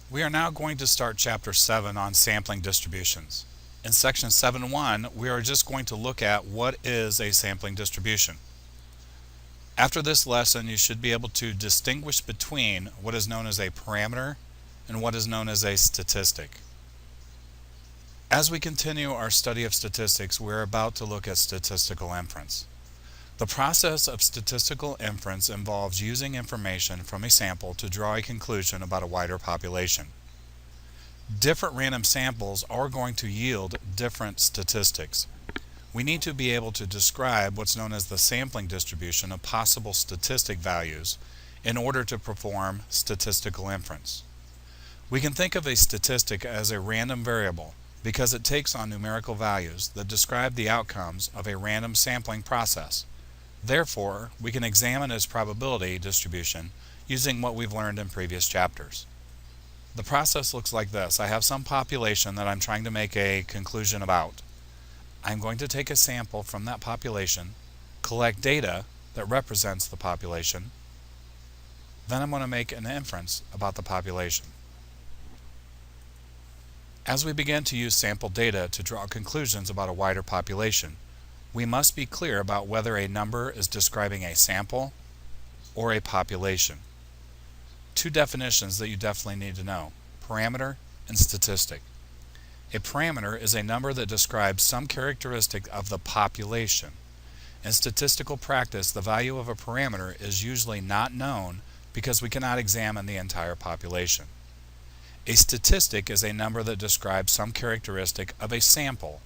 We are now going to start Chapter 7 on sampling distributions. In Section 7.1, we are just going to look at what is a sampling distribution. After this lesson, you should be able to distinguish between what is known as a parameter and what is known as a statistic. As we continue our study of statistics, we are about to look at statistical inference. The process of statistical inference involves using information from a sample to draw a conclusion about a wider population. Different random samples are going to yield different statistics. We need to be able to describe what's known as the sampling distribution of possible statistic values in order to perform statistical inference. We can think of a statistic as a random variable because it takes on numerical values that describe the outcomes of a random sampling process. Therefore, we can examine its probability distribution using what we've learned in previous chapters. The process looks like this. I have some population that I'm trying to make a conclusion about. I'm going to take a sample from that population, collect data that represents the population, then I'm going to make an inference about the population. As we begin to use sample data to draw conclusions about a wider population, we must be clear about whether a number is describing a sample or a population. Two definitions that you definitely need to know: parameter and statistic. A parameter is a number that describes some characteristic of the population. In statistical practice, the value of a parameter is usually not known because we cannot examine the entire population. A statistic is a number that describes some characteristic of a sample.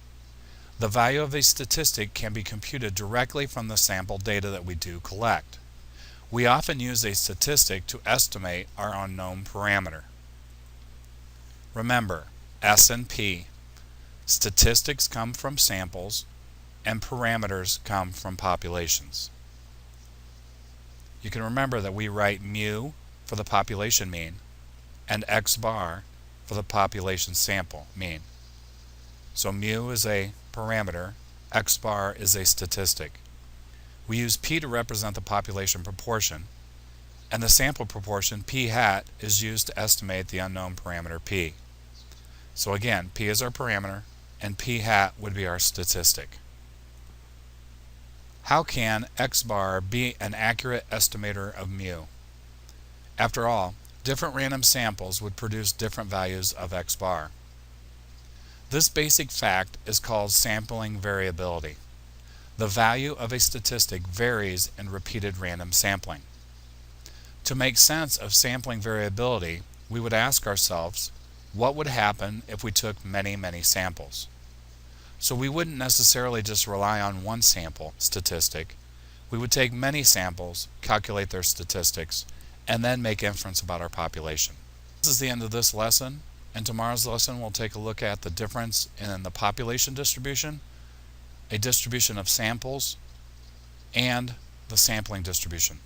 The value of a statistic can be computed directly from the sample data that we do collect. We often use a statistic to estimate our unknown parameter. Remember, S and P. Statistics come from samples and parameters come from populations. You can remember that we write mu for the population mean and x bar for the population sample mean. So mu is a parameter, x bar is a statistic. We use p to represent the population proportion, and the sample proportion p hat is used to estimate the unknown parameter p. So again, p is our parameter and p hat would be our statistic. How can x bar be an accurate estimator of mu? After all, different random samples would produce different values of x bar. This basic fact is called sampling variability. The value of a statistic varies in repeated random sampling. To make sense of sampling variability, we would ask ourselves, what would happen if we took many samples? So we wouldn't necessarily just rely on one sample statistic. We would take many samples, calculate their statistics, and then make inference about our population. This is the end of this lesson, and tomorrow's lesson we'll take a look at the difference in the population distribution, a distribution of samples, and the sampling distribution.